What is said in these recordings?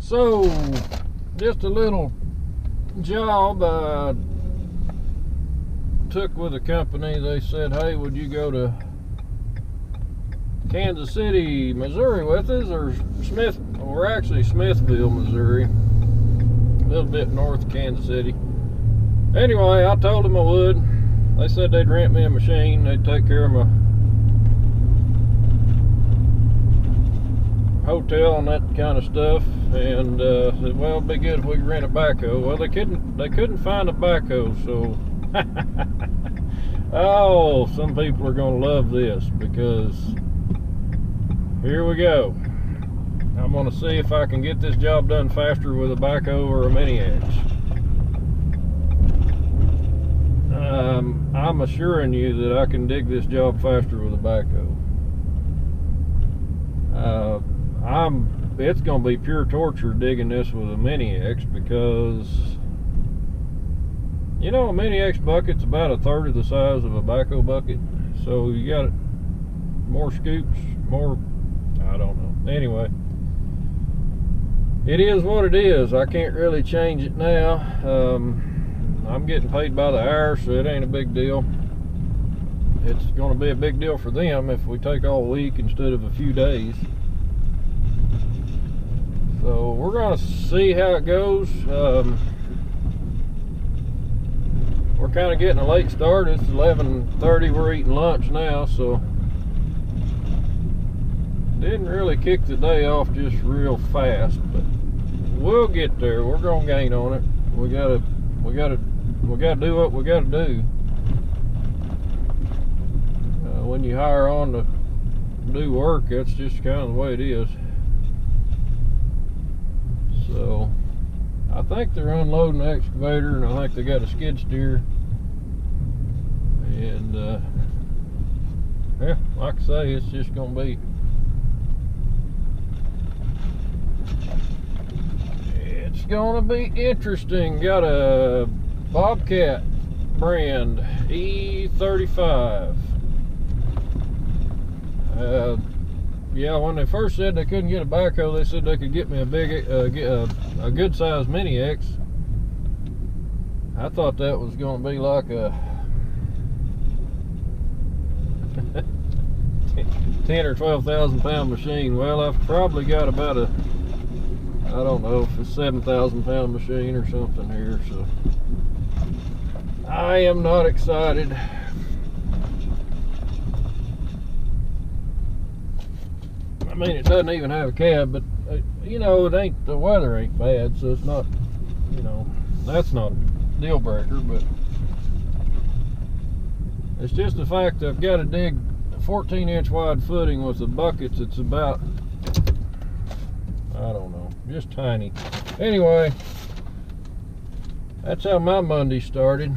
So, just a little job I took with a company. They said, hey, would you go to Kansas City, Missouri with us, or we're actually Smithville, Missouri, a little bit north of Kansas City. Anyway, I told them I would. They said they'd rent me a machine, they'd take care of my hotel and that kind of stuff, and said, well, it'd be good if we could rent a backhoe. Well, they couldn't find a backhoe, so oh, some people are gonna love this, because here we go. I'm gonna see if I can get this job done faster with a backhoe or a mini X. I'm assuring you that I can dig this job faster with a backhoe. It's gonna be pure torture digging this with a mini X, because you know, a mini X bucket's about a third of the size of a backhoe bucket, so you got more scoops, more, I don't know. Anyway, it is what it is. I can't really change it now. I'm getting paid by the hour, so it ain't a big deal. It's going to be a big deal for them if we take all week instead of a few days. So we're going to see how it goes. We're kind of getting a late start. It's 11:30. We're eating lunch now, so didn't really kick the day off just real fast, but we'll get there. We're going to gain on it. We gotta do what we gotta do. When you hire on to do work, that's just kind of the way it is. So I think they're unloading the excavator, and I think they got a skid steer. And yeah, like I say, it's just gonna be, interesting. Got a Bobcat brand E35. Yeah, when they first said they couldn't get a backhoe, they said they could get me a good size mini X. I thought that was going to be like a 10 or 12,000 pound machine. Well, I've probably got about a, I don't know if it's 7,000 pound machine or something here, so I am not excited. I mean, it doesn't even have a cab, but you know, the weather ain't bad, so it's not, you know, that's not a deal breaker. But it's just the fact that I've got to dig a 14-inch wide footing with the buckets. It's about, I don't know, just tiny. Anyway, that's how my Monday started.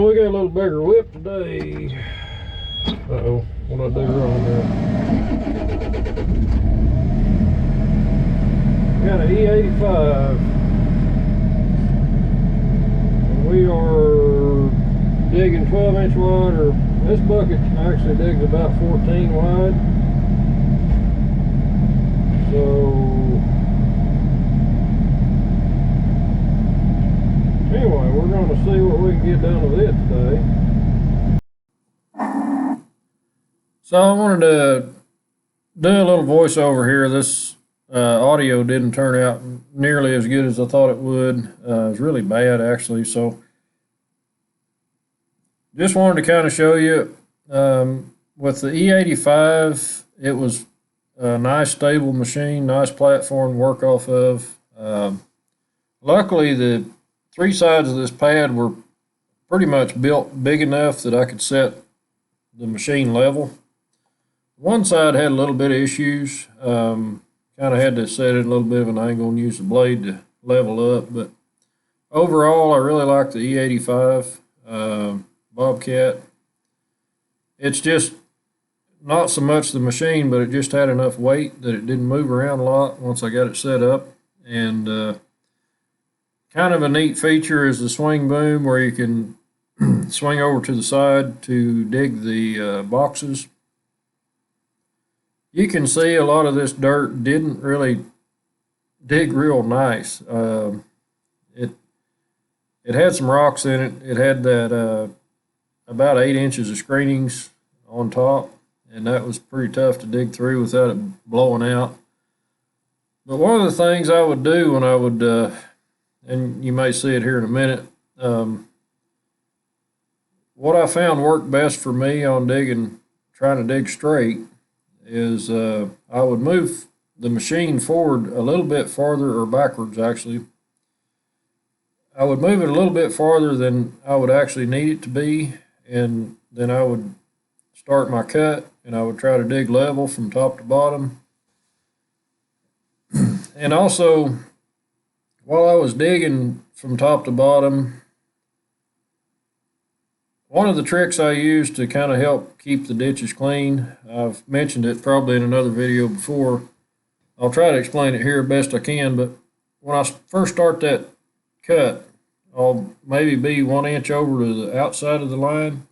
So we got a little bigger whip today. Uh-oh, what did I do wrong there? We got an E85. We are digging 12-inch wide, or this bucket actually digs about 14 wide. So anyway, we're going to see what we can get done with it today. So I wanted to do a little voiceover here. This audio didn't turn out nearly as good as I thought it would. It was really bad, actually. So just wanted to kind of show you with the E85, it was a nice stable machine, nice platform to work off of. Luckily, the three sides of this pad were pretty much built big enough that I could set the machine level. One side had a little bit of issues. Kind of had to set it a little bit of an angle and use the blade to level up. But overall, I really like the E85 Bobcat. It's just not so much the machine, but it just had enough weight that it didn't move around a lot once I got it set up. And kind of a neat feature is the swing boom, where you can swing over to the side to dig the boxes. You can see a lot of this dirt didn't really dig real nice. It had some rocks in it. It had that about 8 inches of screenings on top, and that was pretty tough to dig through without it blowing out. But one of the things I would do when I would, and you may see it here in a minute, what I found worked best for me on digging, trying to dig straight, is I would move the machine forward a little bit farther, or backwards actually. I would move it a little bit farther than I would actually need it to be, and then I would start my cut, and I would try to dig level from top to bottom. And also, while I was digging from top to bottom, one of the tricks I use to kind of help keep the ditches clean, I've mentioned it probably in another video before. I'll try to explain it here best I can, but when I first start that cut, I'll maybe be 1 inch over to the outside of the line.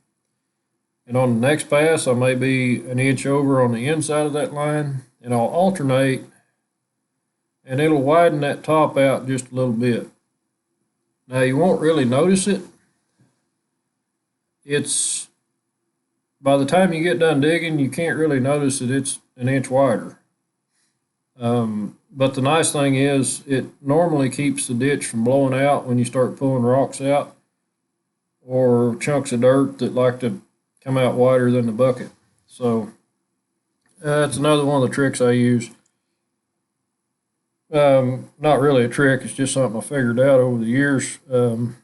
And on the next pass, I may be 1 inch over on the inside of that line. And I'll alternate, and it'll widen that top out just a little bit. Now, you won't really notice it. It's, by the time you get done digging, you can't really notice that it's 1 inch wider. But the nice thing is, it normally keeps the ditch from blowing out when you start pulling rocks out, or chunks of dirt that like to come out wider than the bucket. So that's another one of the tricks I use. Not really a trick, it's just something I figured out over the years. And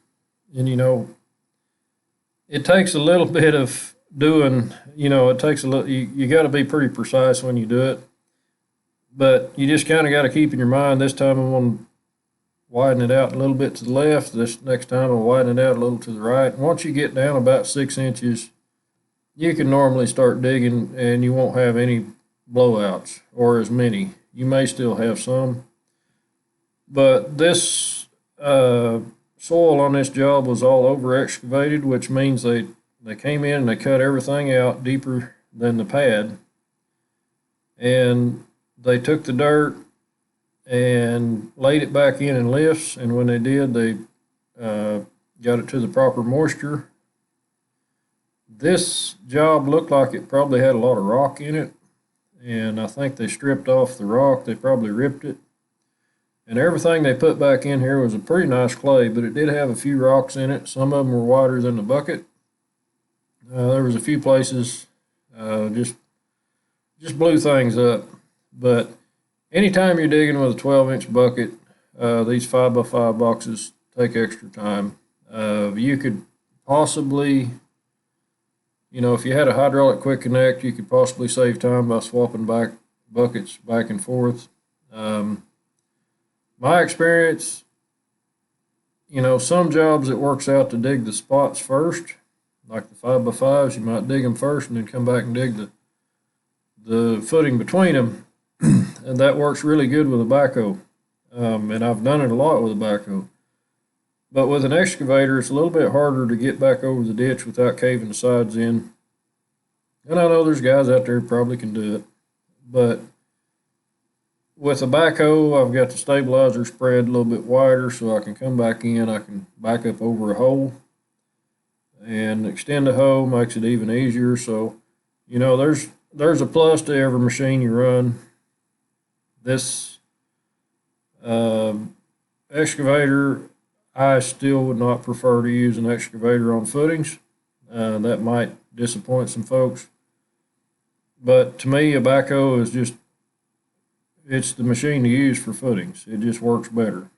you know, it takes a little bit of doing, it takes a little, you got to be pretty precise when you do it. But you just kind of got to keep in your mind, this time I'm going to widen it out a little bit to the left. This next time I'll widen it out a little to the right. And once you get down about 6 inches, you can normally start digging and you won't have any blowouts, or as many. You may still have some. But this soil on this job was all over excavated, which means they came in and they cut everything out deeper than the pad. And they took the dirt and laid it back in lifts, and when they did, they got it to the proper moisture. This job looked like it probably had a lot of rock in it, and I think they stripped off the rock. They probably ripped it. And everything they put back in here was a pretty nice clay, but it did have a few rocks in it. Some of them were wider than the bucket. There was a few places just blew things up. But anytime you're digging with a 12-inch bucket, these 5x5 boxes take extra time. You could possibly, if you had a hydraulic quick connect, you could possibly save time by swapping buckets back and forth. My experience, some jobs it works out to dig the spots first, Like the 5x5s, you might dig them first and then come back and dig the footing between them. And that works really good with a backhoe. And I've done it a lot with a backhoe. But with an excavator, it's a little bit harder to get back over the ditch without caving the sides in. And I know there's guys out there who probably can do it. But with a backhoe, I've got the stabilizer spread a little bit wider so I can come back in. I can back up over a hole and extend the hoe, makes it even easier. So, you know, there's a plus to every machine you run. This excavator, I still would not prefer to use an excavator on footings. That might disappoint some folks. But to me, a backhoe is just, it's the machine to use for footings. It just works better.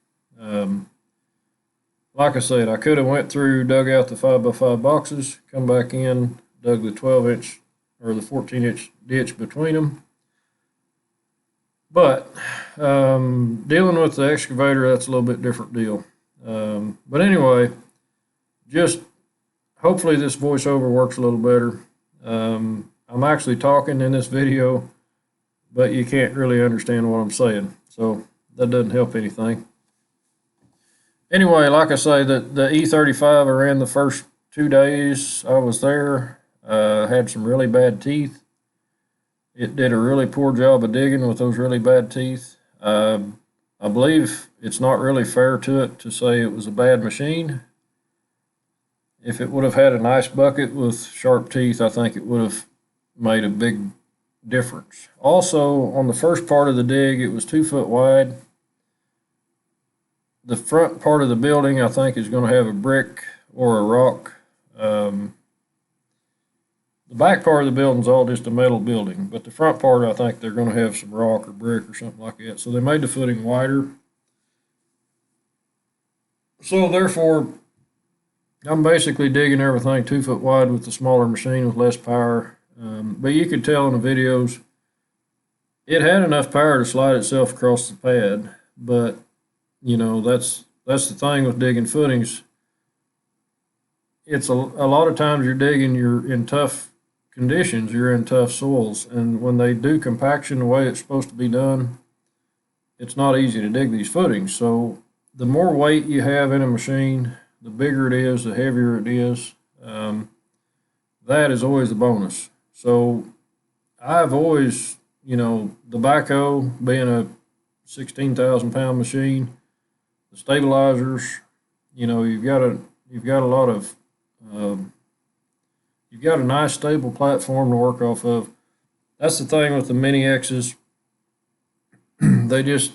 Like I said, I could have went through, dug out the 5x5 boxes, come back in, dug the 12-inch or the 14-inch ditch between them. But dealing with the excavator, that's a little bit different deal. But anyway, just hopefully this voiceover works a little better. I'm actually talking in this video, but you can't really understand what I'm saying, so that doesn't help anything. Anyway, like I say, the E35 I ran the first 2 days I was there. Had some really bad teeth. It did a really poor job of digging with those really bad teeth. I believe it's not really fair to it to say it was a bad machine. If it would have had a nice bucket with sharp teeth, I think it would have made a big difference. Also, on the first part of the dig, it was 2 foot wide. The front part of the building, I think, is going to have a brick or a rock. The back part of the building is all just a metal building, but the front part, I think they're going to have some rock or brick or something like that. So they made the footing wider. So therefore, I'm basically digging everything 2 foot wide with the smaller machine with less power. But you could tell in the videos, it had enough power to slide itself across the pad. But, you know, that's the thing with digging footings. It's a lot of times you're digging, you're in tough conditions, you're in tough soils. And when they do compaction the way it's supposed to be done, it's not easy to dig these footings. So the more weight you have in a machine, the bigger it is, the heavier it is. That is always a bonus. So I've always, you know, the backhoe being a 16,000 pound machine, the stabilizers, you know, you've got a lot of, you've got a nice stable platform to work off of. That's the thing with the Mini X's. They just,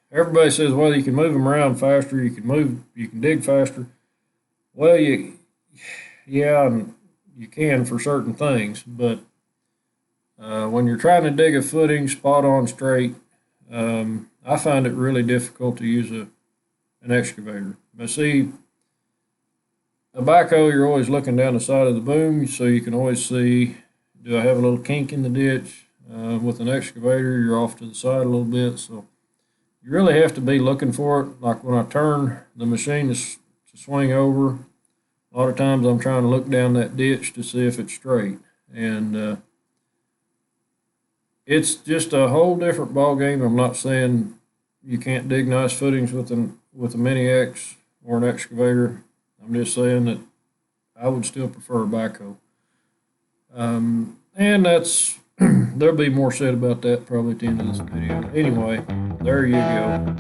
everybody says, well, you can move them around faster, you can dig faster. Well, yeah, and you can for certain things, but when you're trying to dig a footing spot on straight, I find it really difficult to use an excavator. But see, a backhoe, you're always looking down the side of the boom, so you can always see, do I have a little kink in the ditch? With an excavator, you're off to the side a little bit, so you really have to be looking for it. Like when I turn the machine to swing over, a lot of times I'm trying to look down that ditch to see if it's straight. And it's just a whole different ball game. I'm not saying you can't dig nice footings with a Mini X or an excavator. I'm just saying that I would still prefer a backhoe. And that's there'll be more said about that probably at the end of this video. Anyway, there you go.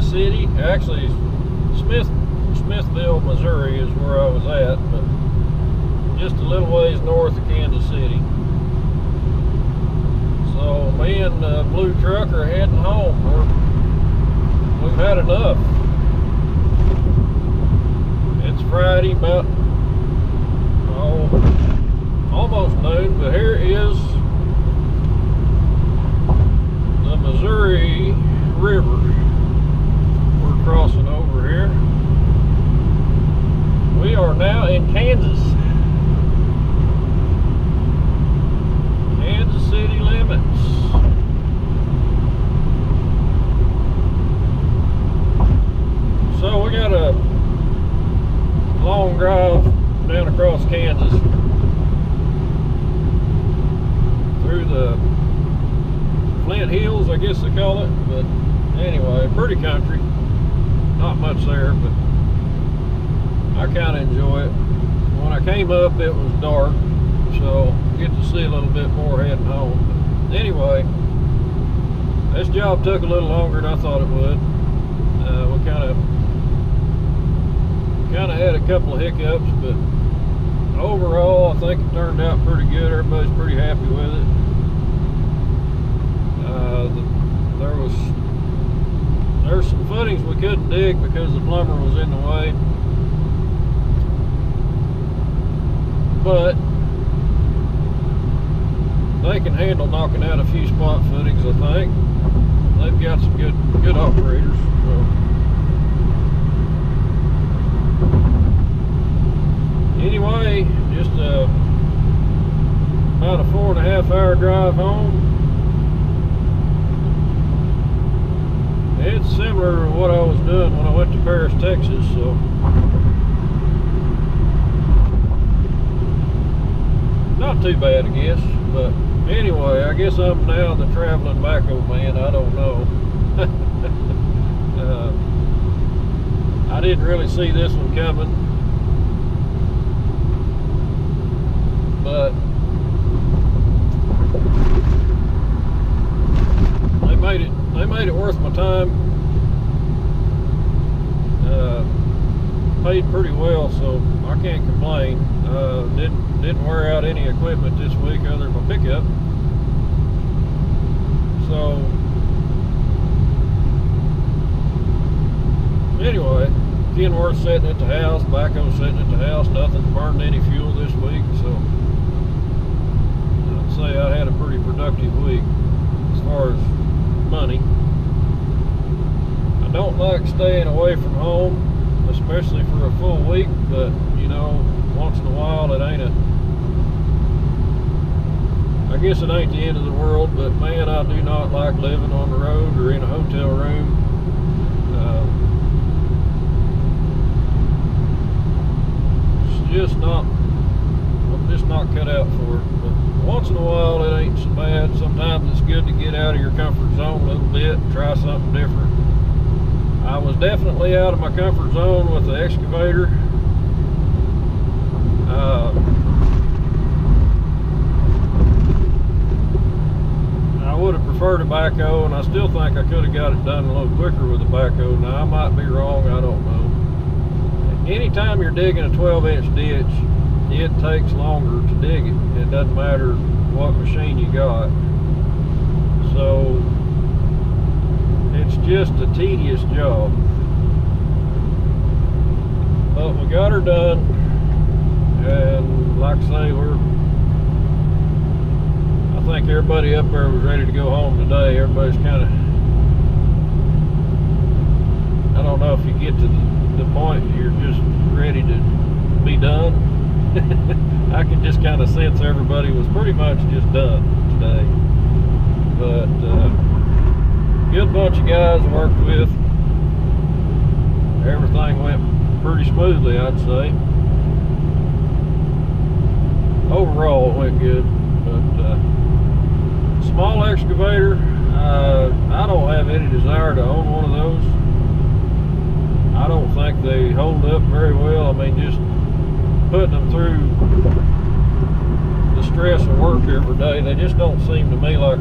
City. Actually, Smithville, Missouri is where I was at, but just a little ways north of Kansas City. So me and the blue truck are heading home. We've had enough. It's Friday, about almost noon, but here is the Missouri River. We're crossing over here. We are now in Kansas. Kansas City limits. So we got a long drive down across Kansas through the Flint Hills, I guess they call it. But anyway, pretty country. Not much there, but I kind of enjoy it. When I came up, it was dark, so get to see a little bit more heading home. But anyway, this job took a little longer than I thought it would. We kind of had a couple of hiccups, but overall, I think it turned out pretty good. Everybody's pretty happy with it. There's some footings we couldn't dig because the plumber was in the way. But they can handle knocking out a few spot footings, I think. They've got some good operators. So. Anyway, just about a 4.5 hour drive home. It's similar to what I was doing when I went to Paris, Texas, so not too bad, I guess. But anyway, I guess I'm now the traveling backhoe man. I don't know. I didn't really see this one coming, but they made it worth my time. Paid pretty well, so I can't complain. Didn't wear out any equipment this week other than my pickup. So anyway, Kenworth sitting at the house, Backhoe sitting at the house. Nothing's burned any fuel this week, so I'd say I had a pretty productive week as far as money. I don't like staying away from home, especially for a full week, but you know, once in a while it ain't I guess it ain't the end of the world. But man, I do not like living on the road or in a hotel room. I'm just not cut out for it. But once in a while it ain't so bad. Sometimes it's good to get out of your comfort zone a little bit and try something different. I was definitely out of my comfort zone with the excavator. I would have preferred a backhoe, and I still think I could have got it done a little quicker with a backhoe. Now, I might be wrong, I don't know. Anytime you're digging a 12-inch ditch, it takes longer to dig it. It doesn't matter what machine you got. So it's just a tedious job. But we got her done, and like I say, I think everybody up there was ready to go home today. Everybody's kind of, I don't know if you get to the point you're just ready to be done. I can just kind of sense everybody was pretty much just done today. But good bunch of guys I worked with. Everything went pretty smoothly, I'd say. Overall, it went good. But small excavator, I don't have any desire to own one of those. I don't think they hold up very well. I mean, just putting them through the stress of work every day, they just don't seem to me like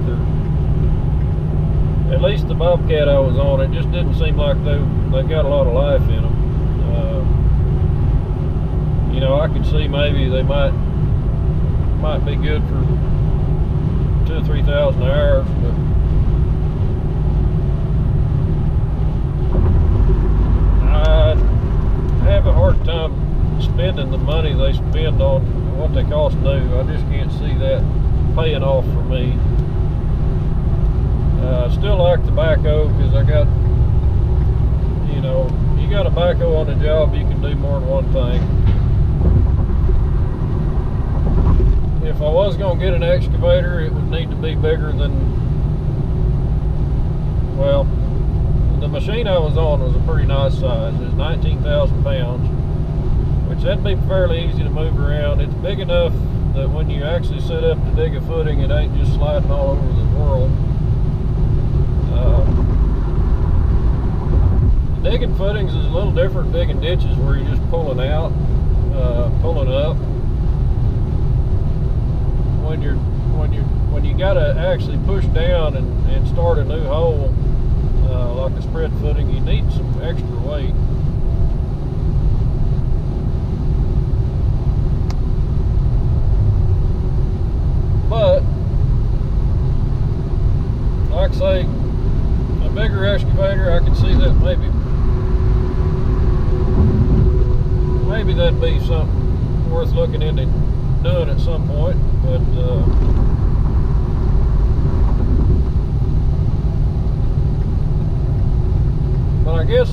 at least the Bobcat I was on, it just didn't seem like they got a lot of life in them. You know, I could see maybe they might be good for 2,000 or 3,000 hours, but I have a hard time spending the money they spend on what they cost new. I just can't see that paying off for me. I still like the backhoe because I got, you know, you got a backhoe on the job, you can do more than one thing. If I was going to get an excavator, it would need to be bigger than, well, the machine I was on was a pretty nice size. It was 19,000 pounds, which that'd be fairly easy to move around. It's big enough that when you actually set up to dig a footing, it ain't just sliding all over the world. Digging footings is a little different than digging ditches where you're just pulling out, pulling up. When you gotta actually push down and start a new hole, like a spread footing, you need some extra weight. But like I say, a bigger excavator, I can see that maybe that'd be something worth looking into doing at some point. But I guess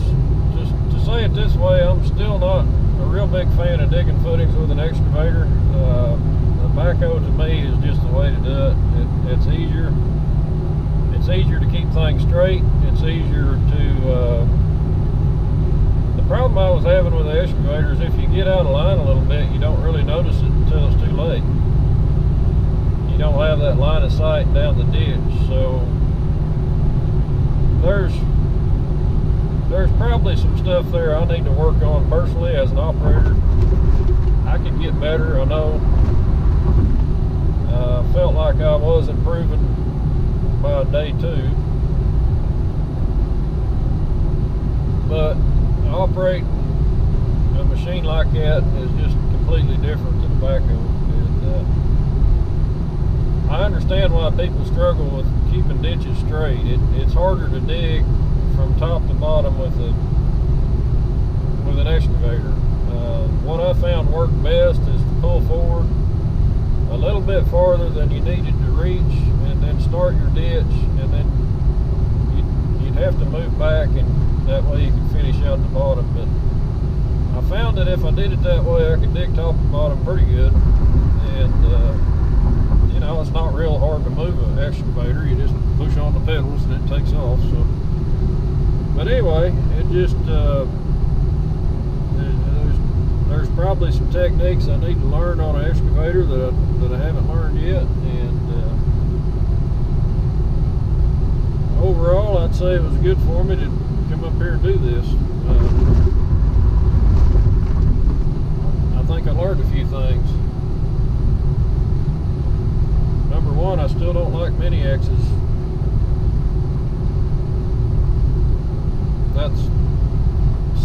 just to say it this way, I'm still not a real big fan of digging footings with an excavator. The backhoe to me is just the way to do it. It's easier. It's easier to keep things straight. It's easier to. The problem I was having with the excavator is if you get out of line a little bit, you don't really notice it until it's too late. You don't have that line of sight down the ditch, so there's probably some stuff there I need to work on personally as an operator. I could get better, I know. Felt like I was improving by day 2, but operating a machine like that is just completely different than a backhoe. And I understand why people struggle with keeping ditches straight. It's harder to dig from top to bottom with an excavator. What I found worked best is to pull forward a little bit farther than you needed to reach, and then start your ditch, and then you'd have to move back, and that way you can finish out the bottom. But I found that if I did it that way, I could dig top and bottom pretty good. And you know, it's not real hard to move an excavator. You just push on the pedals and it takes off. So, but anyway, it just there's probably some techniques I need to learn on an excavator that I haven't learned yet. And overall, I'd say it was good for me to come up here and do this. I think I learned a few things. Number one, I still don't like mini X's. That's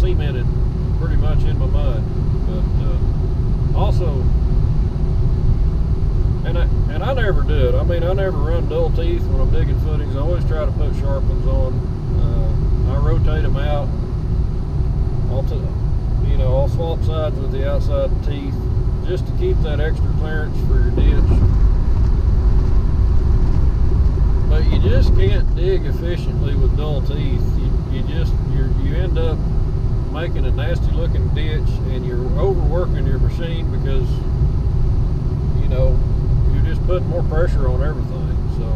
cemented pretty much in my mind. But also, and I never do it. I mean, I never run dull teeth when I'm digging footings. I always try to put sharp ones on. I rotate them out. I'll swap sides with the outside teeth just to keep that extra clearance for your ditch. But you just can't dig efficiently with dull teeth. You end up making a nasty looking ditch, and you're overworking your machine because you're just putting more pressure on everything. So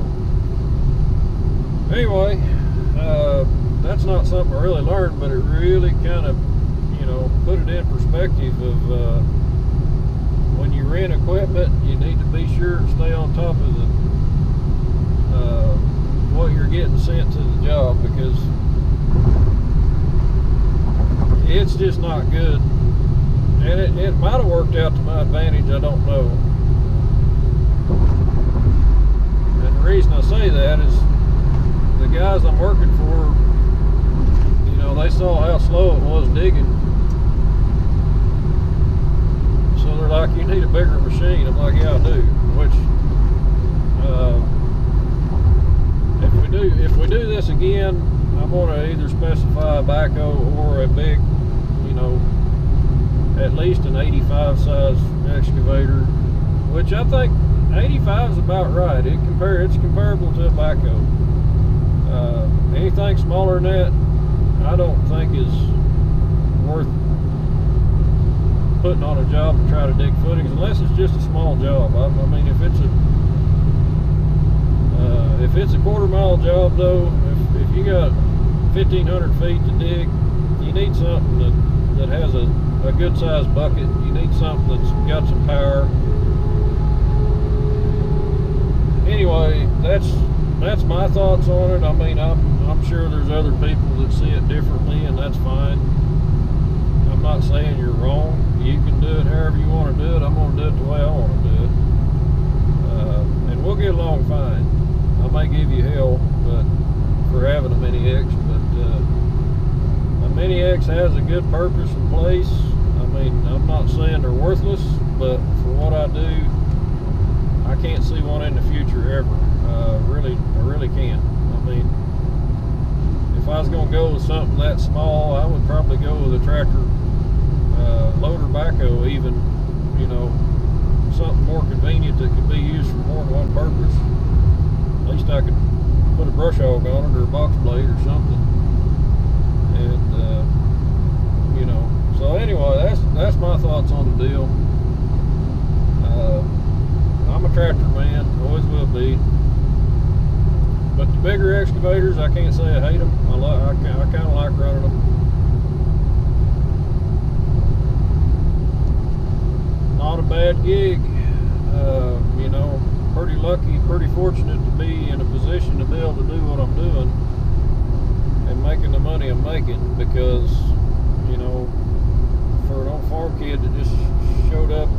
anyway, that's not something I really learned, but it really kind of put it in perspective of when you rent equipment, you need to be sure to stay on top of what you're getting sent to the job, because it's just not good. And it might have worked out to my advantage, I don't know. And the reason I say that is the guys I'm working for, you know, they saw how slow it was digging. So they're like, you need a bigger machine. I'm like, yeah, I do. Which, if we do this again, I'm going to either specify a backhoe or a big, you know, at least an 85 size excavator, which I think 85 is about right. It's comparable to a backhoe. Anything smaller than that, I don't think is worth putting on a job to try to dig footings, unless it's just a small job. I mean, if it's a quarter-mile job, though, if you got 1,500 feet to dig, you need something that has a good-sized bucket. You need something that's got some power. Anyway, that's my thoughts on it. I mean, I'm sure there's other people that see it differently, and that's fine. I'm not saying you're wrong. You can do it however you want to do it. I'm going to do it the way I want to do it. And we'll get along fine. I may give you hell for having a Mini X, but a Mini X has a good purpose and place. I mean, I'm not saying they're worthless, but for what I do, I can't see one in the future ever. I really can't. I mean, if I was going to go with something that small, I would probably go with a tractor loader backhoe, even, you know, something more convenient that could be used for more than one purpose. At least I could put a brush hog on it or a box blade or something. And you know, so anyway, that's my thoughts on the deal. I'm a tractor man, always will be. But the bigger excavators, I can't say I hate them. I kind of like running them. Not a bad gig. You know, pretty lucky, pretty fortunate to be in a position to be able to do what I'm doing and making the money I'm making, because, you know, for an old farm kid that just showed up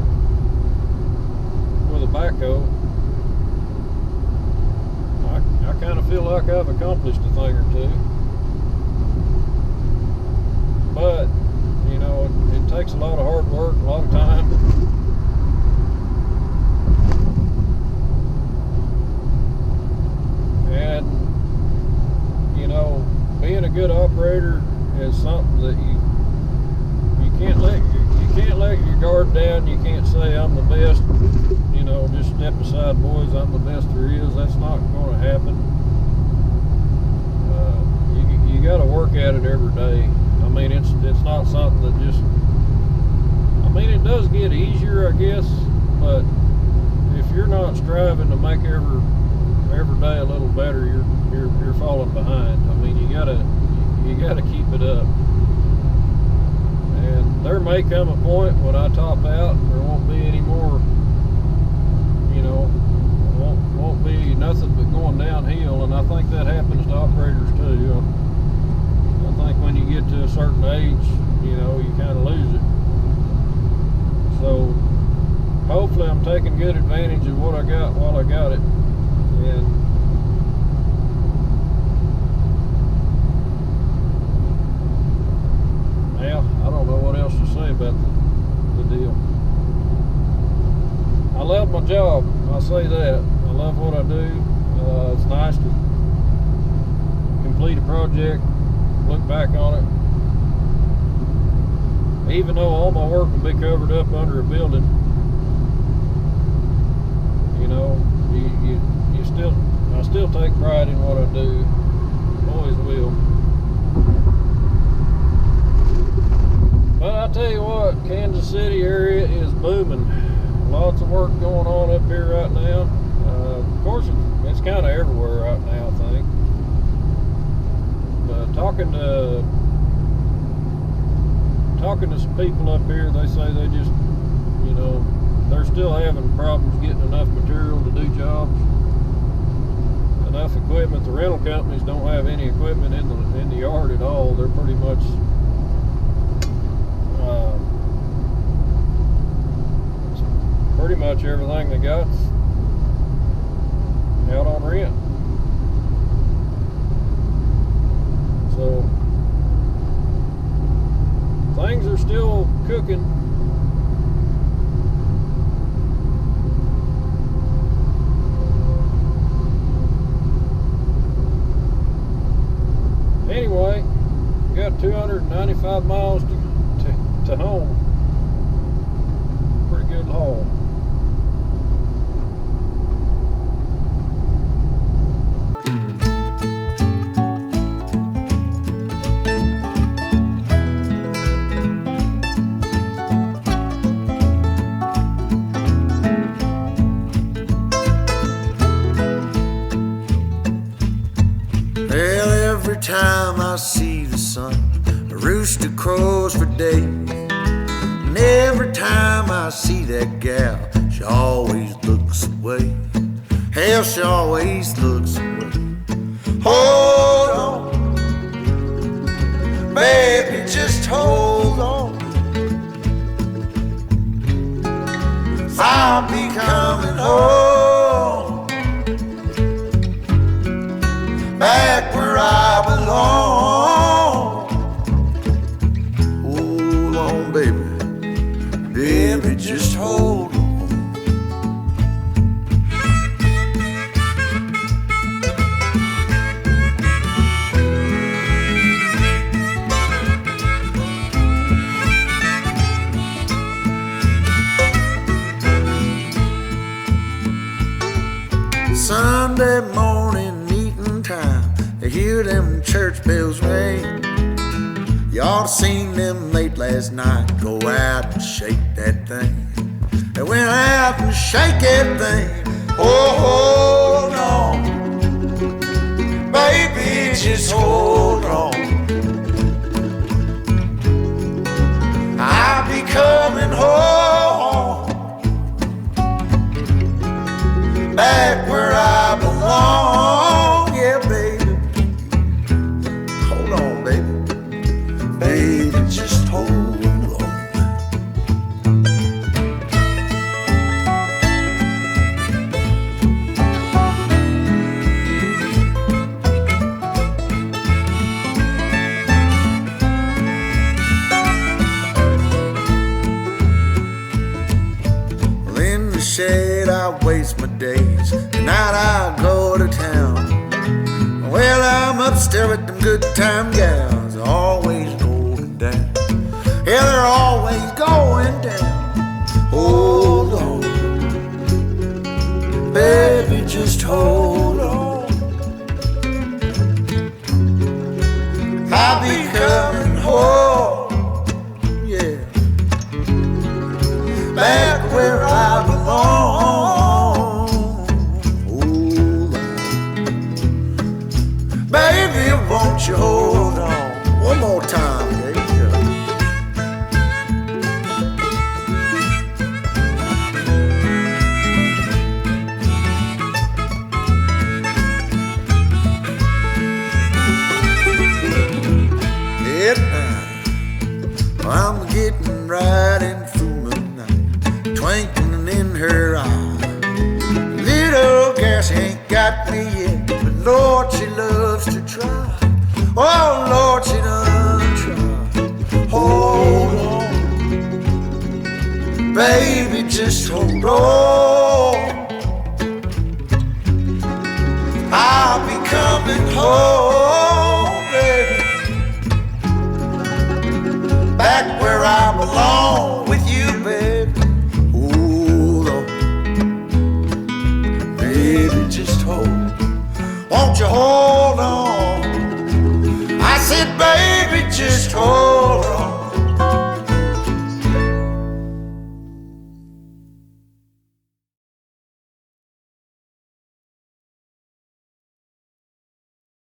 with a backhoe, I kind of feel like I've accomplished a thing or two. But, you know, it takes a lot of hard work, a lot of time. And, you know, being a good operator is something that you can't let your guard down. You can't say I'm the best, you know, just step aside, boys, I'm the best there is. That's not going to happen. You got to work at it every day. I mean, it's not something that just, I mean, it does get easier, I guess, but if you're not striving to make every day a little better, you're falling behind. I mean, you gotta keep it up. And there may come a point when I top out and there won't be any more, you know, won't be nothing but going downhill, and I think that happens to operators too. I think when you get to a certain age, you know, you kind of lose it. So hopefully I'm taking good advantage of what I got while I got it. And yeah, I don't know what else to say about the deal. I love my job, I'll say that. I love what I do. It's nice to complete a project, look back on it. Even though all my work will be covered up under a building, you know, I still take pride in what I do. Always will. But I tell you what, Kansas City area is booming. Lots of work going on up here right now. Of course, it's kind of everywhere right now, I think. But talking to some people up here, they say they just, you know, they're still having problems getting enough material to do jobs. Enough equipment. The rental companies don't have any equipment in the yard at all. They're pretty much everything they got out on rent. So things are still cooking. Anyway, got 295 miles to home. Pretty good haul. Well, every time I see the sun, a rooster crows for days. And every time I see that gal, she always looks away. Hell, she always looks away. Hold on, baby, just hold on. I'll be coming home, back where I belong. Hold on, baby, baby, just hold on. Sunday morning meeting time, I hear them church bells ring. You ought to seen them late last night go out and shake that thing. They went out and shake that thing. Oh, hold on, baby, just hold on. I'll be coming home, back where I belong. Yeah, baby, hold on, baby, baby, just hold on. Well, in the shade I waste my days, tonight I go to town. Well, I'm upstairs with them good time gals, they're always going down. Yeah, they're always going down. Hold on, baby, just hold on. I'll be coming home, yeah, back where I belong. Hold on, baby, won't you hold on? One more time, baby. At night, I'm getting right in through the night, twinkling in her eye. Little girl, she ain't got me yet, but Lord, she loves to try. Oh, Lord, she does try. Hold on, baby, just hold on. I'll be coming home, baby, back where I belong with you, baby. Hold on, baby, just hold. Won't you hold on? I said, baby, just hold on.